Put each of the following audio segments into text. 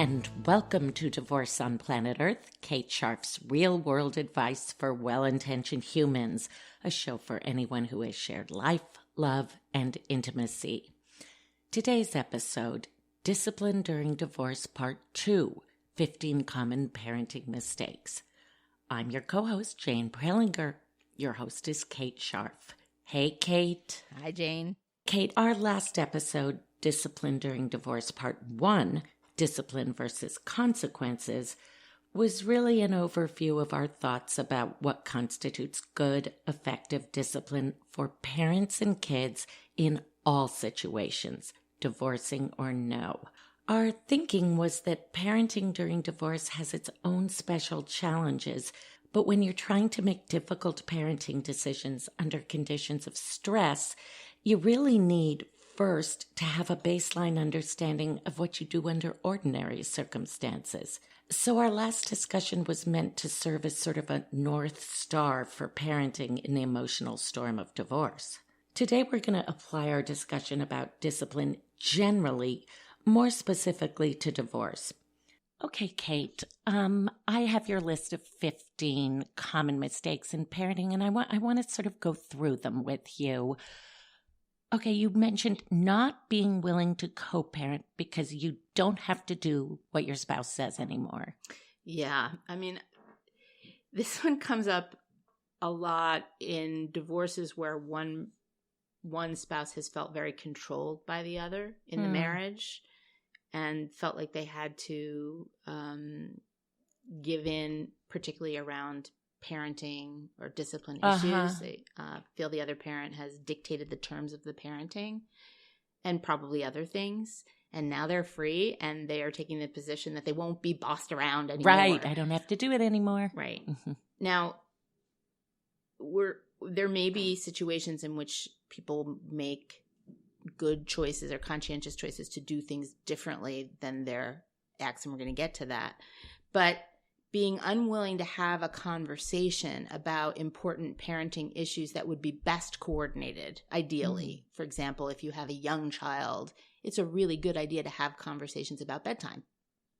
and welcome to Divorce on Planet Earth, Kate Sharf's real-world advice for well-intentioned humans, a show for anyone who has shared life, love, and intimacy. Today's episode, Discipline During Divorce Part 2, 15 Common Parenting Mistakes. I'm your co-host, Jane Prelinger. Your host is Kate Sharf. Hey, Kate. Hi, Jane. Kate, our last episode, Discipline During Divorce Part 1, Discipline versus Consequences, was really an overview of our thoughts about what constitutes good, effective discipline for parents and kids in all situations, divorcing or no. Our thinking was that parenting during divorce has its own special challenges, but when you're trying to make difficult parenting decisions under conditions of stress, you really need first to have a baseline understanding of what you do under ordinary circumstances. So our last discussion was meant to serve as sort of a North Star for parenting in the emotional storm of divorce. Today we're going to apply our discussion about discipline generally, more specifically to divorce. Okay, Kate, I have your list of 15 common mistakes in parenting, and I want to sort of go through them with you. Okay, you mentioned not being willing to co-parent because you don't have to do what your spouse says anymore. Yeah, I mean, this one comes up a lot in divorces where one spouse has felt very controlled by the other in the marriage and felt like they had to give in, particularly around parenting or discipline issues. They feel the other parent has dictated the terms of the parenting and probably other things. And now they're free and they are taking the position that they won't be bossed around anymore. Right. I don't have to do it anymore. Right. Mm-hmm. Now, there may be situations in which people make good choices or conscientious choices to do things differently than their ex, and we're going to get to that. But being unwilling to have a conversation about important parenting issues that would be best coordinated, ideally. For example, if you have a young child, it's a really good idea to have conversations about bedtime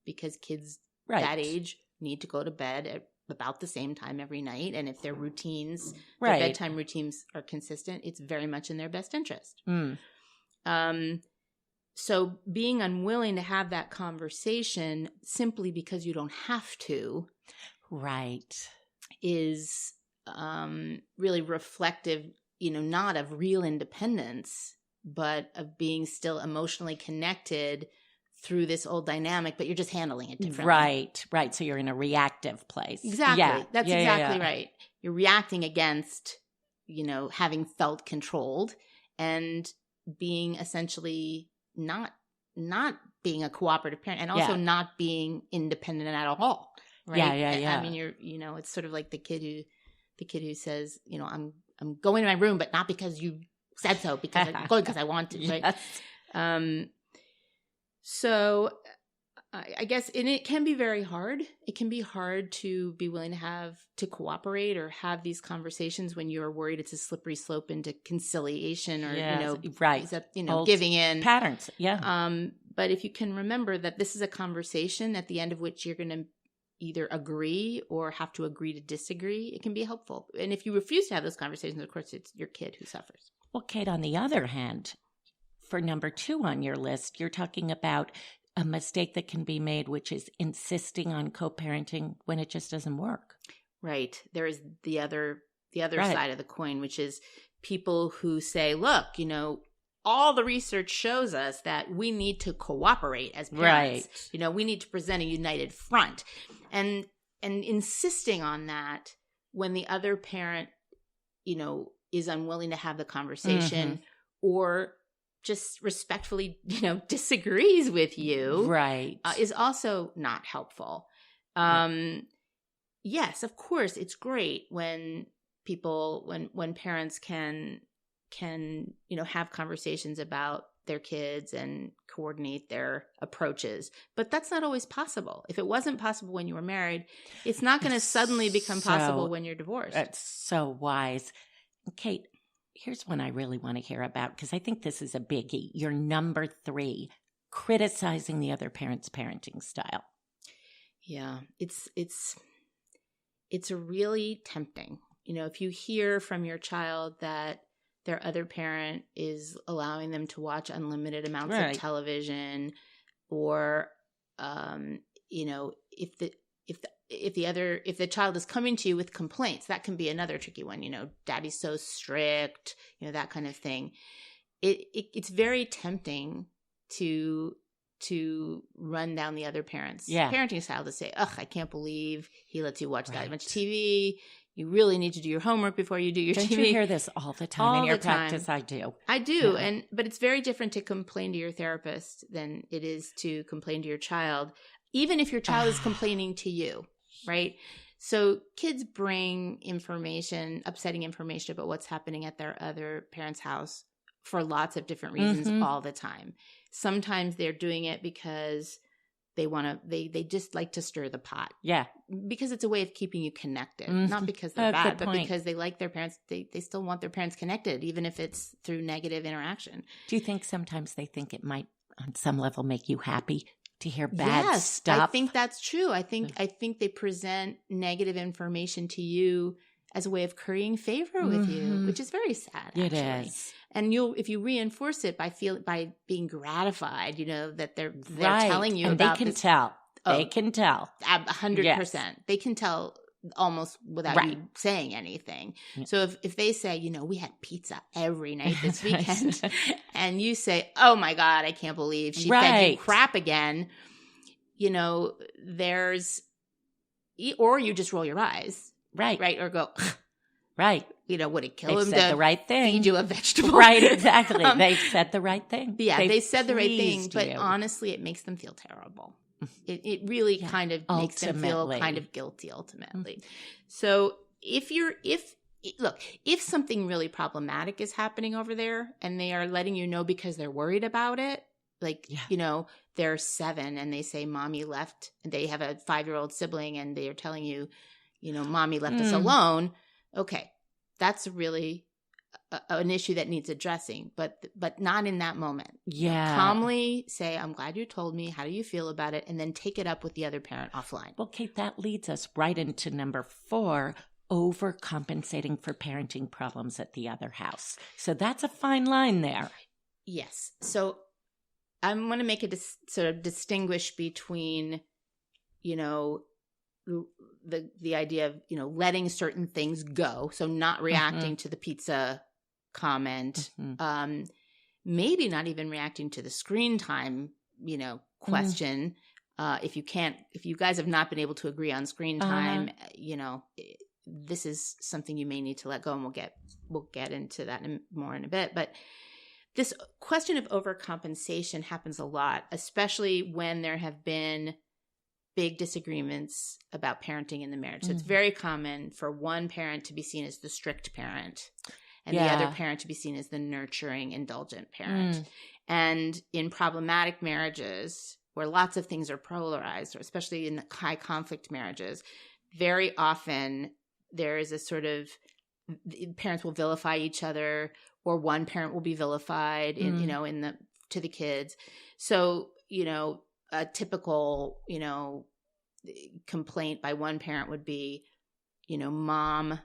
because kids that age need to go to bed at about the same time every night. And if their routines, their bedtime routines are consistent, it's very much in their best interest. So being unwilling to have that conversation simply because you don't have to is really reflective, not of real independence, but of being still emotionally connected through this old dynamic, but you're just handling it differently. Right. So you're in a reactive place. Exactly. Yeah. That's exactly right. You're reacting against, having felt controlled and being essentially not being a cooperative parent and also not being independent at all. Right. Yeah. I mean, it's sort of like the kid who says, I'm going to my room, but not because you said so, because I'm going because I want to. Right. Yes. So I guess, and it can be very hard. It can be hard to be willing to cooperate or have these conversations when you're worried it's a slippery slope into conciliation or, giving in. Patterns, yeah. But if you can remember that this is a conversation at the end of which you're going to either agree or have to agree to disagree, it can be helpful. And if you refuse to have those conversations, of course, it's your kid who suffers. Well, Kate, on the other hand, for number 2 on your list, you're talking about a mistake that can be made, which is insisting on co-parenting when it just doesn't work. Right. There is the other side of the coin, which is people who say, look, all the research shows us that we need to cooperate as parents. Right. We need to present a united front. And insisting on that when the other parent, is unwilling to have the conversation or just respectfully, disagrees with you, right, is also not helpful. Yes, of course, it's great when parents can have conversations about their kids and coordinate their approaches. But that's not always possible. If it wasn't possible when you were married, it's not going to suddenly become possible when you're divorced. That's so wise. Kate, here's one I really want to hear about because I think this is a biggie. Your number 3, criticizing the other parent's parenting style. Yeah, it's really tempting. If you hear from your child that their other parent is allowing them to watch unlimited amounts of television, or if the child is coming to you with complaints, that can be another tricky one. Daddy's so strict, that kind of thing. It's very tempting to run down the other parent's parenting style, to say, "Ugh, I can't believe he lets you watch that much TV. You really need to do your homework before you do your TV." Don't you hear this all the time in your practice? I do. Yeah. But it's very different to complain to your therapist than it is to complain to your child, even if your child is complaining to you, right? So kids bring upsetting information about what's happening at their other parent's house for lots of different reasons all the time. Sometimes they're doing it because they just like to stir the pot. Yeah. Because it's a way of keeping you connected. Not because they're bad, but because they like their parents. They still want their parents connected, even if it's through negative interaction. Do you think sometimes they think it might, on some level, make you happy to hear bad stuff? I think that's true. I think they present negative information to you as a way of currying favor with you, which is very sad, actually. It is. And if you reinforce it by being gratified, that they're telling you and about they can tell. They can tell. 100%. Yes. They can tell almost without you saying anything. Yeah. So if they say, we had pizza every night this weekend, and you say, "Oh my God, I can't believe she fed you crap again," or you just roll your eyes. Right. Or go, right. Would it kill him said to the right thing. Feed you a vegetable? Right, exactly. They've said the right thing. Yeah, they said the right thing, but honestly, it makes them feel terrible. It really kind of makes them feel kind of guilty ultimately. So if something really problematic is happening over there and they are letting you know because they're worried about it, they're 7 and they say mommy left, and they have a 5-year-old sibling and they are telling you, mommy left us alone. Okay. That's really an issue that needs addressing, but not in that moment. Yeah. Calmly say, "I'm glad you told me. How do you feel about it?" And then take it up with the other parent offline. Well, Kate, that leads us right into number 4, overcompensating for parenting problems at the other house. So that's a fine line there. Yes. So I'm going to make a sort of distinguish between, the idea of, letting certain things go. So not reacting to the pizza comment, maybe not even reacting to the screen time, question. If you guys have not been able to agree on screen time, this is something you may need to let go, and we'll get into that more in a bit. But this question of overcompensation happens a lot, especially when there have been big disagreements about parenting in the marriage. So it's very common for one parent to be seen as the strict parent and the other parent to be seen as the nurturing, indulgent parent. And in problematic marriages where lots of things are polarized, or especially in high conflict marriages, very often there is a sort of parents will vilify each other, or one parent will be vilified to the kids. So, a typical, complaint by one parent would be, mom,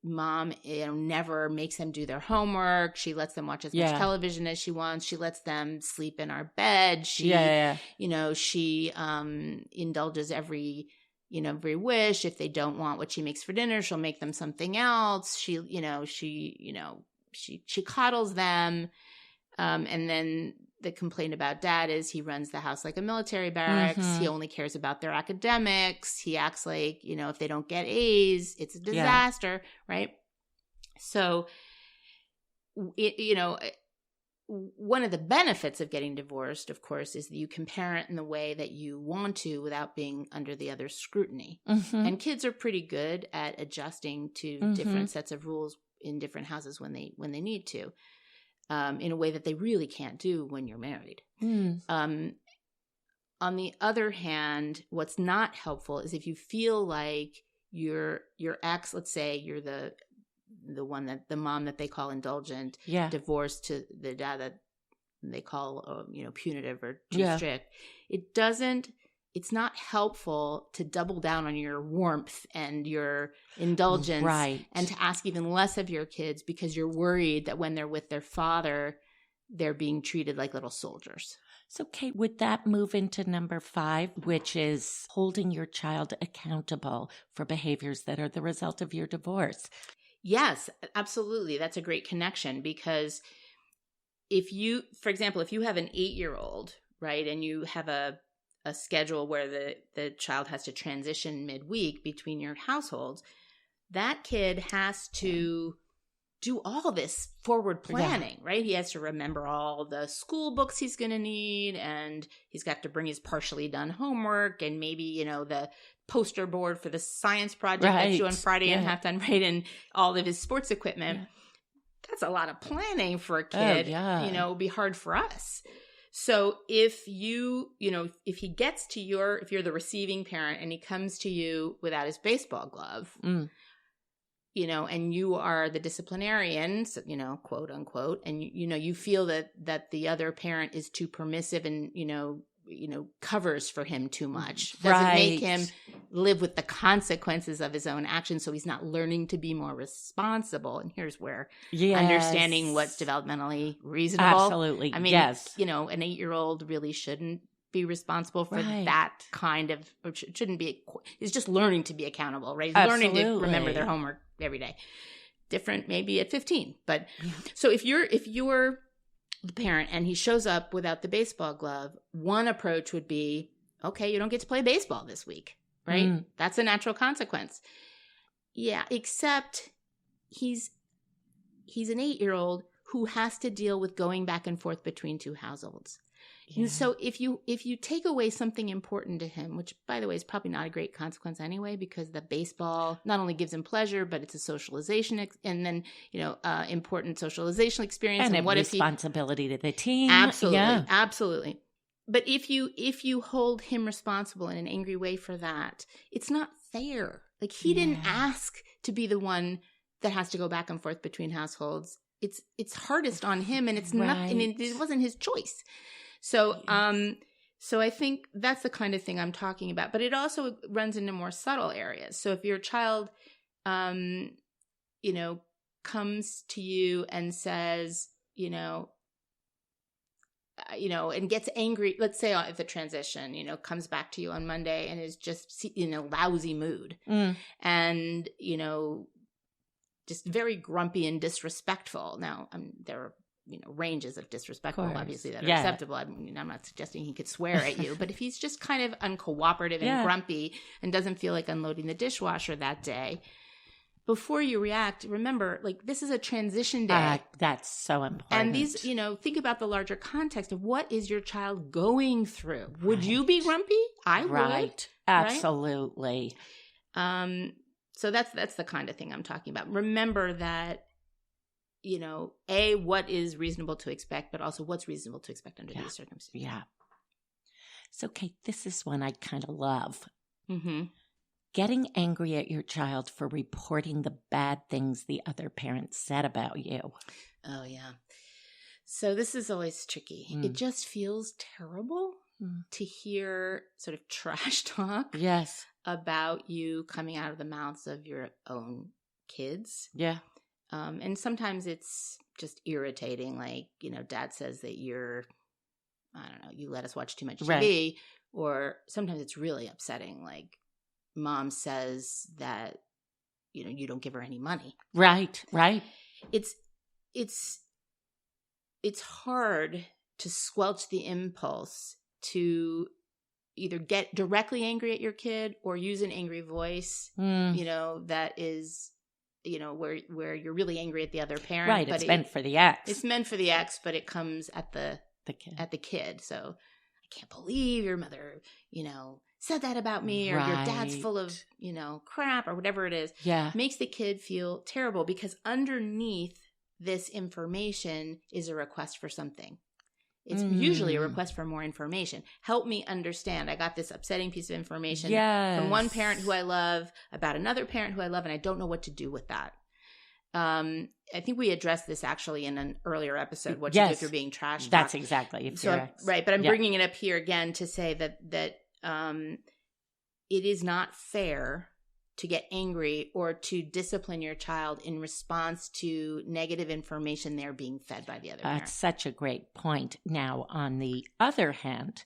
never makes them do their homework. She lets them watch as much television as she wants. She lets them sleep in our bed. She indulges every wish. If they don't want what she makes for dinner, she'll make them something else. She coddles them. And then the complaint about dad is he runs the house like a military barracks. He only cares about their academics. He acts like, if they don't get A's, it's a disaster, right? So, one of the benefits of getting divorced, of course, is that you can parent in the way that you want to without being under the other's scrutiny. And kids are pretty good at adjusting to different sets of rules in different houses when they need to. In a way that they really can't do when you're married. On the other hand, what's not helpful is if you feel like your ex, let's say you're the mom that they call indulgent, divorced to the dad they call, punitive or too strict. It's not helpful to double down on your warmth and your indulgence and to ask even less of your kids because you're worried that when they're with their father, they're being treated like little soldiers. So, Kate, would that move into number 5, which is holding your child accountable for behaviors that are the result of your divorce? Yes, absolutely. That's a great connection because for example, if you have an 8-year-old, right, and you have a schedule where the child has to transition midweek between your households, that kid has to do all this forward planning, right? He has to remember all the school books he's going to need, and he's got to bring his partially done homework and maybe, the poster board for the science project that's due on Friday and half done, right? And all of his sports equipment. Yeah. That's a lot of planning for a kid. It would be hard for us. So if if he gets to if you're the receiving parent and he comes to you without his baseball glove, and you are the disciplinarian, quote unquote, and you feel that the other parent is too permissive and, covers for him too much, doesn't make him live with the consequences of his own actions. So he's not learning to be more responsible. And here's where understanding what's developmentally reasonable. Absolutely. I mean, an 8-year-old really shouldn't be responsible for that kind of, or shouldn't be, is just learning to be accountable, right? He's learning to remember their homework every day. Different maybe at 15. But so if you're the parent and he shows up without the baseball glove, one approach would be, okay, you don't get to play baseball this week, right? That's a natural consequence. Yeah, except he's an 8-year-old who has to deal with going back and forth between 2 households. Yeah. And so if you take away something important to him, which by the way is probably not a great consequence anyway, because the baseball not only gives him pleasure, but it's a socialization and then important socialization experience and what responsibility to the team. Absolutely, absolutely. But if you hold him responsible in an angry way for that, it's not fair. Like he didn't ask to be the one that has to go back and forth between households. It's hardest on him, and it's not, and it wasn't his choice. So, so I think that's the kind of thing I'm talking about, but it also runs into more subtle areas. So if your child, comes to you and says, and gets angry, let's say at the transition, comes back to you on Monday and is just, lousy mood and, just very grumpy and disrespectful. Now, there are, ranges of disrespectful, obviously, that are acceptable. I mean, I'm not suggesting he could swear at you, but if he's just kind of uncooperative and grumpy and doesn't feel like unloading the dishwasher that day, before you react, remember, this is a transition day. That's so important. And these, think about the larger context of what is your child going through. Would you be grumpy? I would. Absolutely. So that's the kind of thing I'm talking about. Remember that, what is reasonable to expect, but also what's reasonable to expect under these circumstances. Yeah. So, Kate, this is one I kind of love. Mm-hmm. Getting angry at your child for reporting the bad things the other parent said about you. Oh, yeah. So this is always tricky. It just feels terrible to hear sort of trash talk about you coming out of the mouths of your own kids. Yeah. And sometimes it's just irritating. Dad says that you let us watch too much TV. Right. Or sometimes it's really upsetting. Mom says that, you don't give her any money. Right. It's hard to squelch the impulse to either get directly angry at your kid or use an angry voice, that is, where you're really angry at the other parent. Right. But it's meant for the ex. It's meant for the ex, but it comes at the kid. So I can't believe your mother, said that about me, or your dad's full of, crap, or whatever it is. Yeah. Makes the kid feel terrible because underneath this information is a request for something. It's usually a request for more information. Help me understand. I got this upsetting piece of information from one parent who I love about another parent who I love, and I don't know what to do with that. I think we addressed this actually in an earlier episode, what to do if you're being trash talked. That's exactly. Right. But I'm bringing it up here again to say that it is not fair to get angry or to discipline your child in response to negative information they're being fed by the other parent. That's such a great point. Now, on the other hand,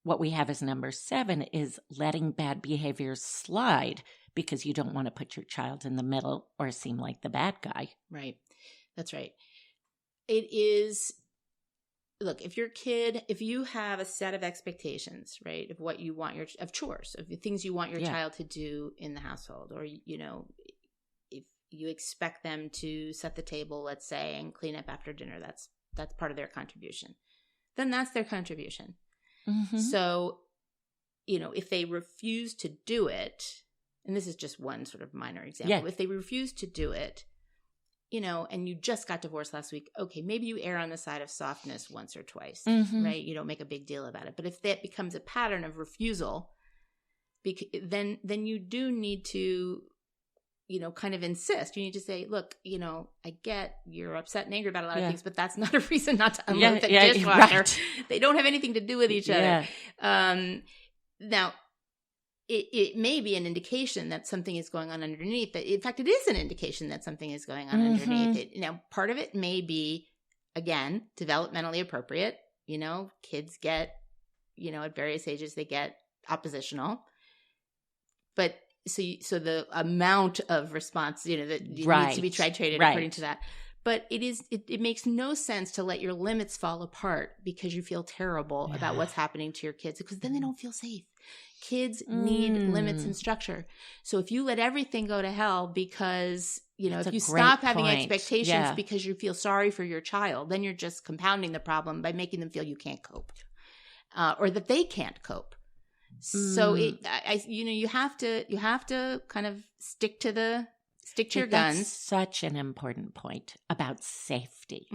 what we have as number 7 is letting bad behaviors slide because you don't want to put your child in the middle or seem like the bad guy. Right. That's right. It is, look, if you have a set of expectations, right, of what you want of chores, of the things you want your child to do in the household, or, if you expect them to set the table, let's say, and clean up after dinner, that's part of their contribution, then that's their contribution. Mm-hmm. So, if they refuse to do it, and this is just one sort of minor example, if they refuse to do it, and you just got divorced last week, okay, maybe you err on the side of softness once or twice, right? You don't make a big deal about it. But if that becomes a pattern of refusal, then you do need to, kind of insist. You need to say, look, I get you're upset and angry about a lot of things, but that's not a reason not to unload the dishwasher. Right. They don't have anything to do with each other. Now, it may be an indication that something is going on underneath. In fact, it is an indication that something is going on underneath it. Now, part of it may be, again, developmentally appropriate. Kids get, at various ages, they get oppositional. But so the amount of response, that needs to be titrated according to that. But it makes no sense to let your limits fall apart because you feel terrible about what's happening to your kids, because then they don't feel safe. Kids need limits and structure. So if you let everything go to hell because, if you stop having expectations because you feel sorry for your child, then you're just compounding the problem by making them feel you can't cope, or that they can't cope. So you have to kind of stick to your guns. That's such an important point about safety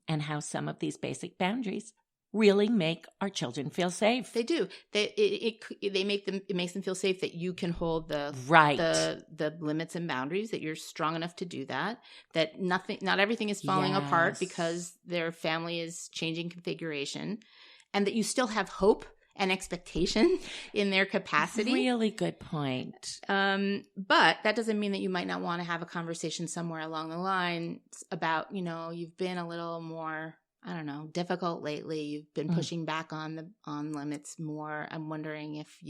and how some of these basic boundaries really make our children feel safe. They do. It makes them feel safe that you can hold the limits and boundaries, that you're strong enough to do that not everything is falling apart because their family is changing configuration, and that you still have hope and expectation in their capacity. Really good point. But that doesn't mean that you might not want to have a conversation somewhere along the line about, you've been a little more, I don't know, difficult lately. You've been pushing back on limits more. I'm wondering if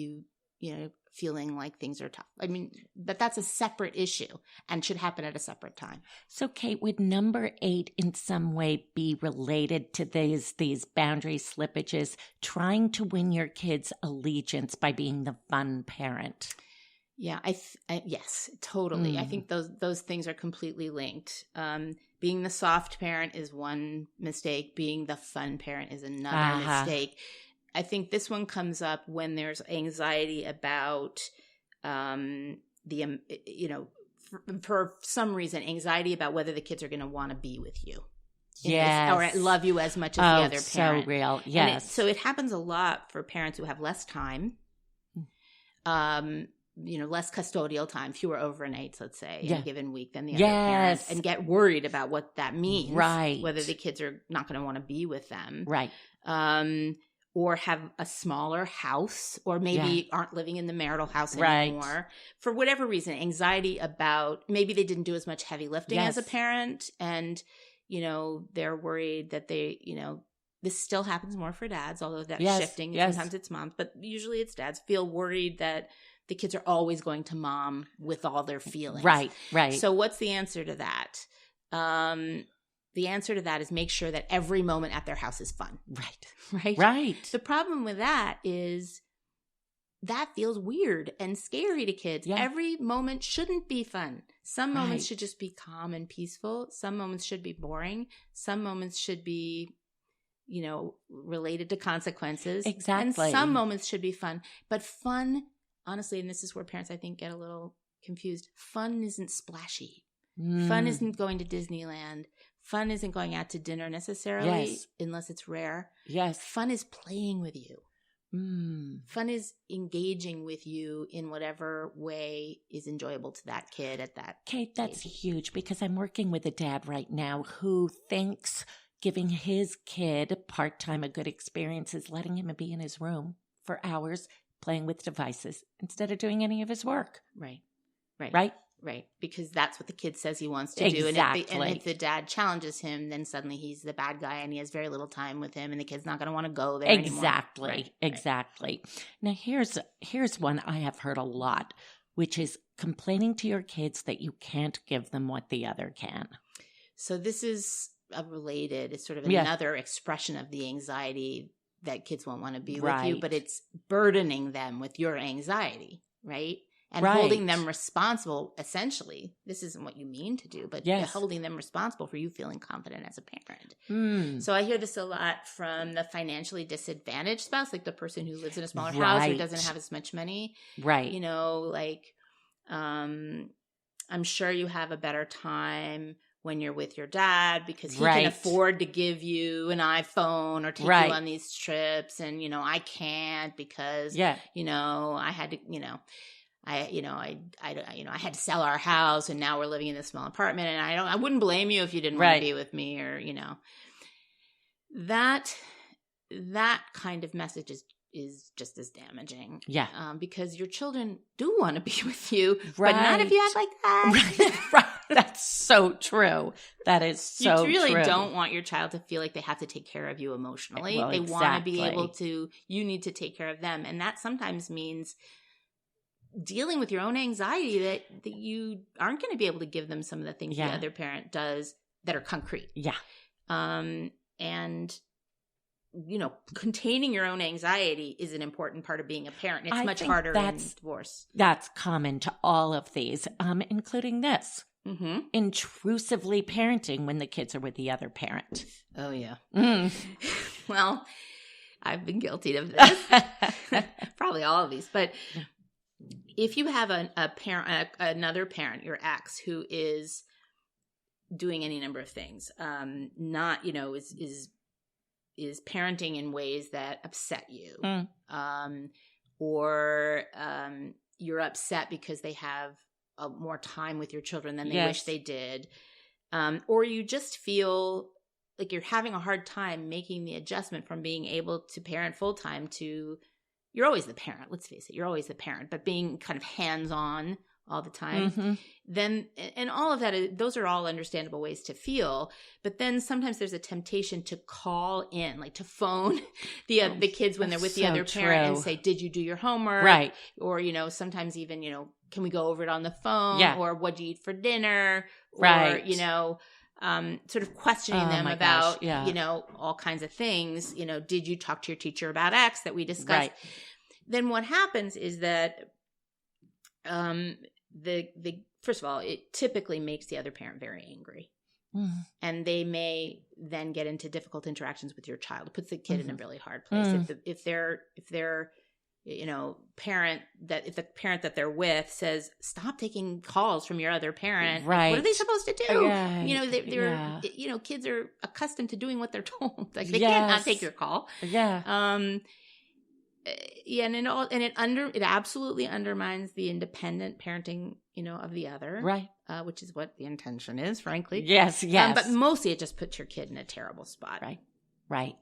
feeling like things are tough. I mean, that's a separate issue and should happen at a separate time. So, Kate, would number 8 in some way be related to these boundary slippages, trying to win your kids' allegiance by being the fun parent? Yeah, yes, totally. I think those things are completely linked. Being the soft parent is one mistake. Being the fun parent is another mistake. I think this one comes up when there's anxiety about for some reason, anxiety about whether the kids are going to want to be with you. Yes. Or love you as much as the other parent. So real. Yes. So it happens a lot for parents who have less time, less custodial time, fewer overnights, let's say, in a given week than the other parent, and get worried about what that means. Right. Whether the kids are not going to want to be with them. Right. Or have a smaller house, or maybe aren't living in the marital house anymore. For whatever reason, anxiety about maybe they didn't do as much heavy lifting as a parent, and, they're worried that they, this still happens more for dads, although that's shifting. Sometimes it's moms, but usually it's dads feel worried that the kids are always going to mom with all their feelings. Right. So what's the answer to that? The answer to that is make sure that every moment at their house is fun. Right. The problem with that is that feels weird and scary to kids. Yeah. Every moment shouldn't be fun. Some moments should just be calm and peaceful. Some moments should be boring. Some moments should be, related to consequences. Exactly. And some moments should be fun. But fun, honestly, and this is where parents, I think, get a little confused. Fun isn't splashy. Fun isn't going to Disneyland. Fun isn't going out to dinner necessarily, unless it's rare. Yes. Fun is playing with you. Fun is engaging with you in whatever way is enjoyable to that kid at that Kate, that's age. huge because I'm working with a dad right now who thinks giving his kid part-time a good experience is letting him be in his room for hours playing with devices instead of doing any of his work. Right. Right. Because that's what the kid says he wants to do. Exactly. And if the dad challenges him, then suddenly he's the bad guy and he has very little time with him and the kid's not going to want to go there Exactly. anymore. Exactly. Now, here's one I have heard a lot, which is complaining to your kids that you can't give them what the other can. So this is it's sort of another expression of the anxiety that kids won't want to be with you, but it's burdening them with your anxiety, right? And holding them responsible, essentially. This isn't what you mean to do, but holding them responsible for you feeling confident as a parent. So I hear this a lot from the financially disadvantaged spouse, like the person who lives in a smaller house or doesn't have as much money. Right. You know, like, I'm sure you have a better time when you're with your dad because he can afford to give you an iPhone or take you on these trips. And, you know, I can't because, you know, I had to, I had to sell our house and now we're living in this small apartment and I wouldn't blame you if you didn't want to be with me or, you know, that kind of message is just as damaging. Yeah. Because your children do want to be with you, but not if you act like that. Right. That's so true. That is so true. You really don't want your child to feel like they have to take care of you emotionally. Well, they want to be able to, you need to take care of them. And that sometimes means dealing with your own anxiety that you aren't going to be able to give them some of the things the other parent does that are concrete. Yeah. And, you know, containing your own anxiety is an important part of being a parent. It's much harder in divorce. That's common to all of these, including this. Mm-hmm. Intrusively parenting when the kids are with the other parent. Oh, yeah. Well, I've been guilty of this. Probably all of these. But if you have another parent, your ex, who is doing any number of things, not, you know, is parenting in ways that upset you, or you're upset because they have more time with your children than they wish they did, or you just feel like you're having a hard time making the adjustment from being able to parent full-time to you're always the parent, let's face it, you're always the parent, but being kind of hands-on all the time, then, and all of that, those are all understandable ways to feel, but then sometimes there's a temptation to call in, like to phone the kids when they're with the other parent and say, did you do your homework? Right. Or, you know, sometimes even, you know, can we go over it on the phone? Yeah. Or what do you eat for dinner? Or, you know, sort of questioning them about, you know, all kinds of things. You know, did you talk to your teacher about X that we discussed? Right. Then what happens is that the first of all, it typically makes the other parent very angry. And they may then get into difficult interactions with your child. It puts the kid in a really hard place. If they're you know, if the parent that they're with says, stop taking calls from your other parent, right? What are they supposed to do? Yeah. You know, they're you know, kids are accustomed to doing what they're told. Like they can't not take your call. Yeah. Yeah, and it absolutely undermines the independent parenting, you know, of the other, right? Which is what the intention is, frankly. Yes. But mostly, it just puts your kid in a terrible spot, right? Right.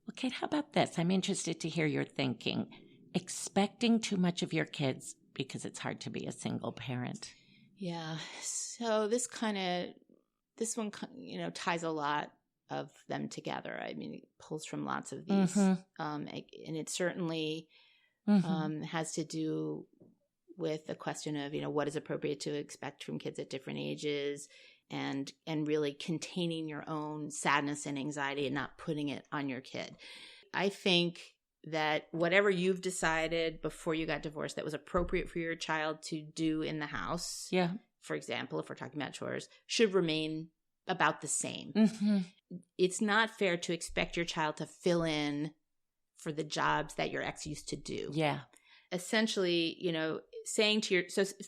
Well, Kate, how about this? I'm interested to hear your thinking. Expecting too much of your kids because it's hard to be a single parent. Yeah. So this one, you know, ties a lot of them together. I mean, it pulls from lots of these, and it certainly has to do with the question of, you know, what is appropriate to expect from kids at different ages, and really containing your own sadness and anxiety and not putting it on your kid. I think that whatever you've decided before you got divorced that was appropriate for your child to do in the house, for example, if we're talking about chores, should remain about the same. It's not fair to expect your child to fill in for the jobs that your ex used to do. Yeah. Essentially, you know,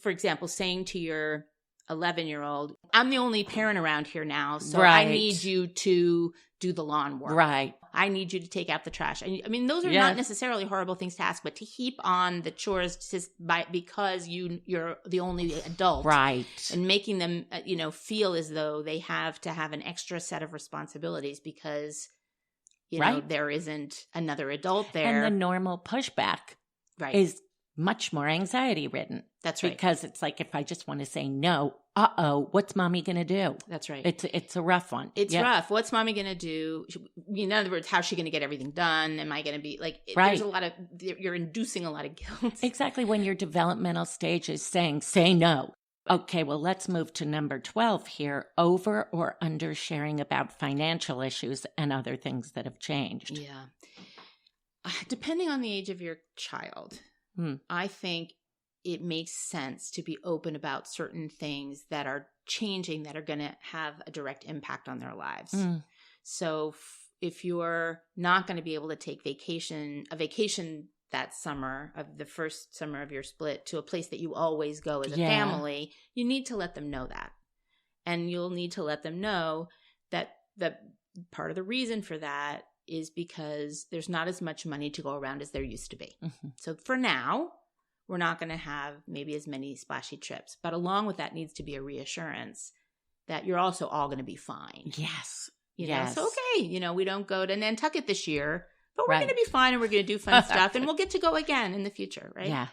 for example, saying to your 11-year-old, I'm the only parent around here now, so I need you to do the lawn work. Right. I need you to take out the trash. I mean, those are not necessarily horrible things to ask, but to heap on the chores because you're the only adult. Right. And making them, feel as though they have to have an extra set of responsibilities because, there isn't another adult there. And the normal pushback is much more anxiety ridden. That's right. Because it's like, if I just want to say no, what's mommy going to do? That's right. It's a rough one. It's rough. What's mommy going to do? In other words, how's she going to get everything done? Am I going to be like, there's a lot of, you're inducing a lot of guilt. Exactly. When your developmental stage is saying, say no. Okay, well, let's move to number 12 here. Over or under sharing about financial issues and other things that have changed. Yeah. Depending on the age of your child, I think it makes sense to be open about certain things that are changing that are going to have a direct impact on their lives. So if you're not going to be able to take a vacation that summer, of the first summer of your split, to a place that you always go as a family, you need to let them know that. And you'll need to let them know that part of the reason for that is because there's not as much money to go around as there used to be. So for now, we're not going to have maybe as many splashy trips. But along with that needs to be a reassurance that you're also all going to be fine. Yes. So, okay, we don't go to Nantucket this year, but we're going to be fine and we're going to do fun stuff and we'll get to go again in the future, right? Yeah.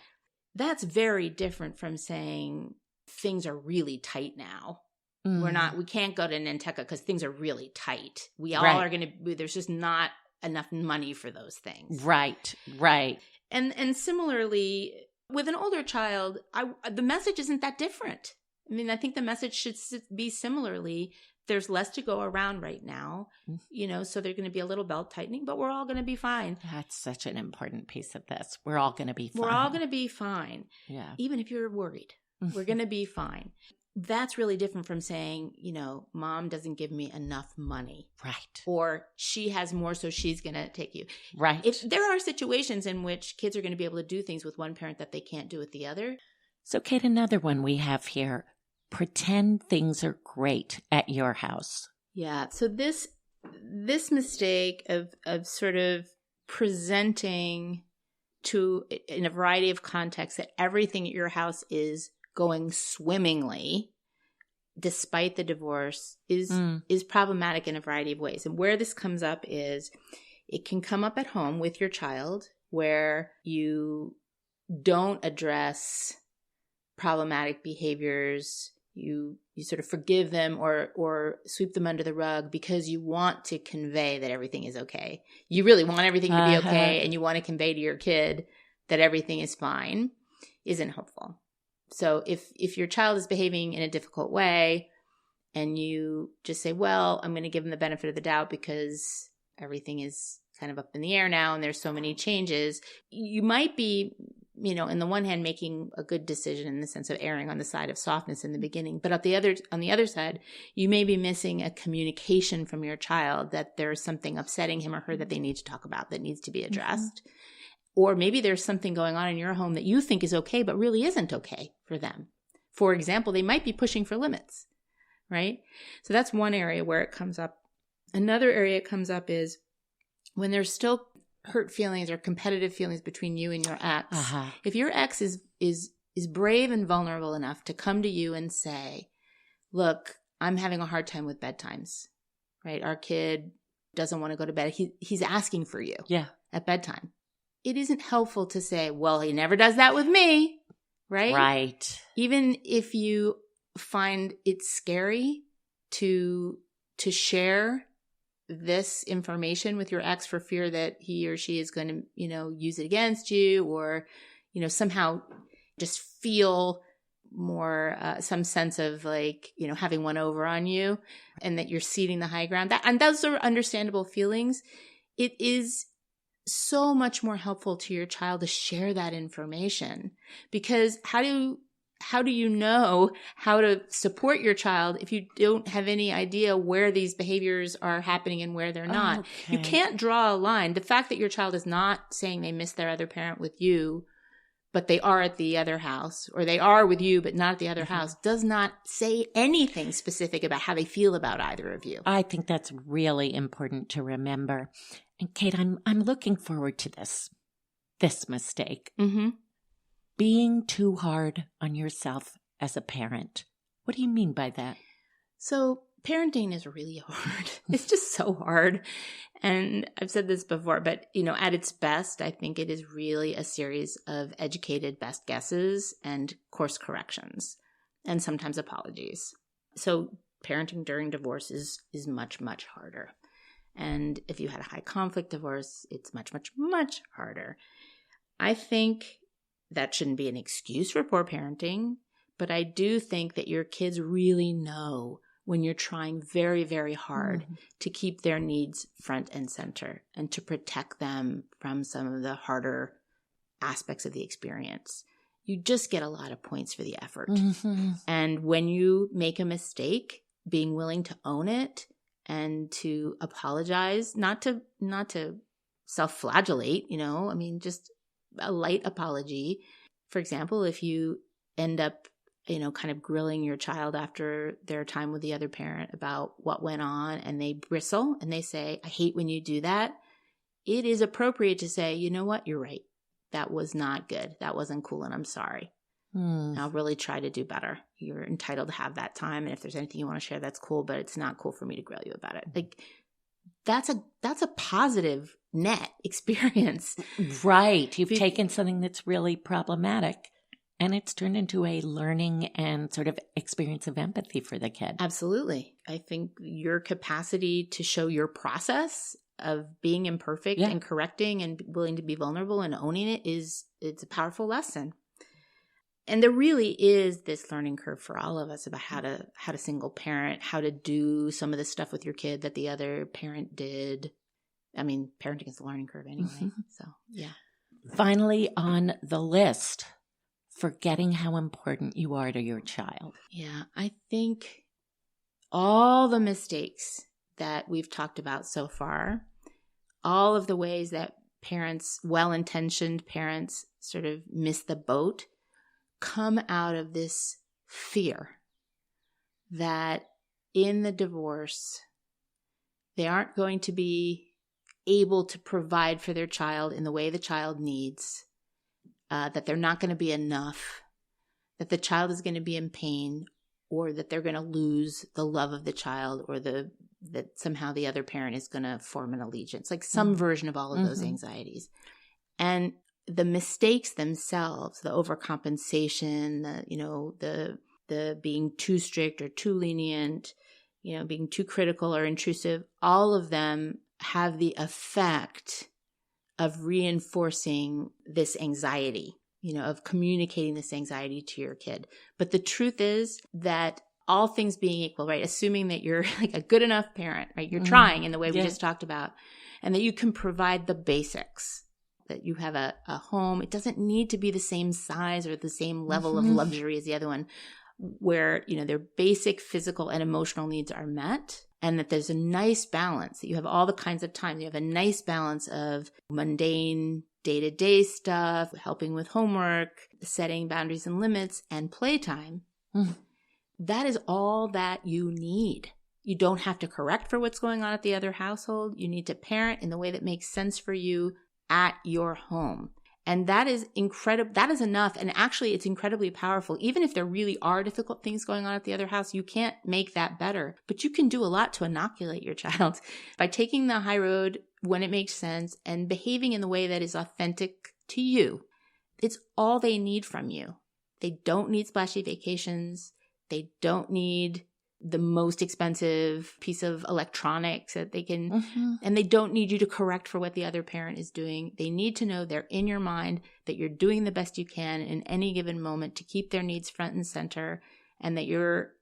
That's very different from saying things are really tight now. We can't go to Nantucket because things are really tight. We all are going to, there's just not enough money for those things. Right. And similarly, with an older child, the message isn't that different. I mean, I think the message should be similarly. There's less to go around right now, so they're going to be a little belt tightening, but we're all going to be fine. That's such an important piece of this. We're all going to be fine. We're all going to be fine. Yeah. Even if you're worried, we're going to be fine. That's really different from saying, mom doesn't give me enough money. Right. Or she has more, so she's going to take you. Right. There are situations in which kids are going to be able to do things with one parent that they can't do with the other. So, Kate, another one we have here. Pretend things are great at your house. Yeah. So this mistake of sort of presenting in a variety of contexts that everything at your house is going swimmingly despite the divorce is problematic in a variety of ways. And where this comes up is it can come up at home with your child where you don't address problematic behaviors. You sort of forgive them or sweep them under the rug because you want to convey that everything is okay. You really want everything to be okay, and you want to convey to your kid that everything is fine. Isn't helpful. So if your child is behaving in a difficult way and you just say, well, I'm going to give them the benefit of the doubt because everything is kind of up in the air now and there's so many changes, you might be, in the one hand, making a good decision in the sense of erring on the side of softness in the beginning. But on the other side, you may be missing a communication from your child that there's something upsetting him or her that they need to talk about that needs to be addressed. Or maybe there's something going on in your home that you think is okay, but really isn't okay for them. For example, they might be pushing for limits, right? So that's one area where it comes up. Another area it comes up is when there's still hurt feelings or competitive feelings between you and your ex. If your ex is brave and vulnerable enough to come to you and say, look, I'm having a hard time with bedtimes, right? Our kid doesn't want to go to bed. He's asking for you at bedtime. It isn't helpful to say, well, he never does that with me, right? Right. Even if you find it scary to share this information with your ex for fear that he or she is going to, use it against you or, somehow just feel more some sense of having one over on you and that you're ceding the high ground. And those are understandable feelings. It is so much more helpful to your child to share that information because how do you know how to support your child if you don't have any idea where these behaviors are happening and where they're not? Okay. You can't draw a line. The fact that your child is not saying they miss their other parent with you but they are at the other house, or they are with you, but not at the other house, does not say anything specific about how they feel about either of you. I think that's really important to remember. And Kate, I'm looking forward to this mistake. Mm-hmm. Being too hard on yourself as a parent. What do you mean by that? So parenting is really hard. It's just so hard. And I've said this before, but at its best, I think it is really a series of educated best guesses and course corrections, and sometimes apologies. So parenting during divorce is much, much harder. And if you had a high conflict divorce, it's much, much, much harder. I think that shouldn't be an excuse for poor parenting, but I do think that your kids really know when you're trying very, very hard to keep their needs front and center and to protect them from some of the harder aspects of the experience. You just get a lot of points for the effort. Mm-hmm. And when you make a mistake, being willing to own it and to apologize, not to self-flagellate, just a light apology. For example, if you end up kind of grilling your child after their time with the other parent about what went on, and they bristle and they say, I hate when you do that. It is appropriate to say, you know what? You're right. That was not good. That wasn't cool. And I'm sorry. I'll really try to do better. You're entitled to have that time. And if there's anything you want to share, that's cool, but it's not cool for me to grill you about it. Like that's a positive net experience. Right. You've taken something that's really problematic and it's turned into a learning and sort of experience of empathy for the kid. Absolutely. I think your capacity to show your process of being imperfect and correcting and willing to be vulnerable and owning it's a powerful lesson. And there really is this learning curve for all of us about how to single parent, how to do some of the stuff with your kid that the other parent did. I mean, parenting is a learning curve anyway. Mm-hmm. So, yeah. Finally, on the list, forgetting how important you are to your child. Yeah, I think all the mistakes that we've talked about so far, all of the ways that parents, well-intentioned parents, sort of miss the boat, come out of this fear that in the divorce, they aren't going to be able to provide for their child in the way the child needs, that they're not going to be enough, that the child is going to be in pain, or that they're going to lose the love of the child, or that somehow the other parent is going to form an allegiance, like some version of all of those anxieties. And the mistakes themselves, the overcompensation, the being too strict or too lenient, being too critical or intrusive, all of them have the effect of reinforcing this anxiety, of communicating this anxiety to your kid. But the truth is that all things being equal, right? Assuming that you're like a good enough parent, right? You're trying in the way we just talked about, and that you can provide the basics, that you have a home. It doesn't need to be the same size or the same level of luxury as the other one, where, their basic physical and emotional needs are met, and that there's a nice balance, that you have all the kinds of time. You have a nice balance of mundane day-to-day stuff, helping with homework, setting boundaries and limits, and playtime. That is all that you need. You don't have to correct for what's going on at the other household. You need to parent in the way that makes sense for you at your home. And that is incredible. That is enough. And actually, it's incredibly powerful. Even if there really are difficult things going on at the other house, you can't make that better. But you can do a lot to inoculate your child by taking the high road when it makes sense and behaving in the way that is authentic to you. It's all they need from you. They don't need splashy vacations. They don't need the most expensive piece of electronics that they can, and they don't need you to correct for what the other parent is doing. They need to know they're in your mind, that you're doing the best you can in any given moment to keep their needs front and center, and that you're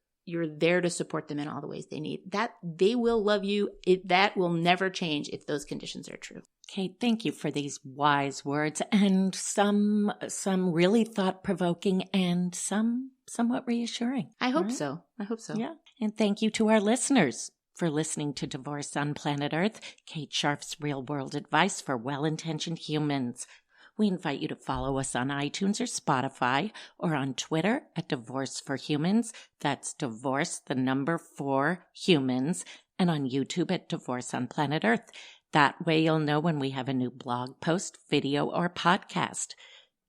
there to support them in all the ways they need. That they will love you. That will never change if those conditions are true. Kate, thank you for these wise words, and some really thought-provoking and some somewhat reassuring. I hope so. Yeah. And thank you to our listeners for listening to Divorce on Planet Earth, Kate Scharf's real-world advice for well-intentioned humans. We invite you to follow us on iTunes or Spotify, or on Twitter at Divorce for Humans. That's Divorce, the number 4 humans, and on YouTube at Divorce on Planet Earth. That way you'll know when we have a new blog post, video, or podcast.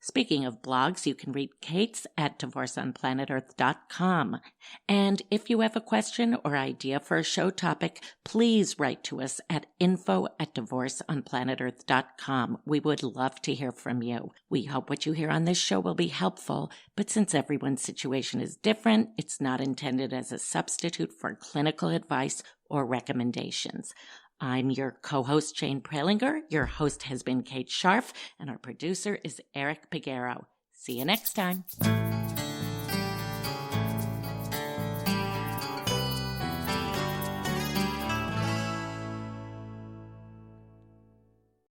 Speaking of blogs, you can read Kate's at divorceonplanetearth.com. And if you have a question or idea for a show topic, please write to us at info@divorceonplanetearth.com. We would love to hear from you. We hope what you hear on this show will be helpful, but since everyone's situation is different, it's not intended as a substitute for clinical advice or recommendations. I'm your co-host, Jane Prelinger. Your host has been Kate Scharf, and our producer is Eric Piguero. See you next time.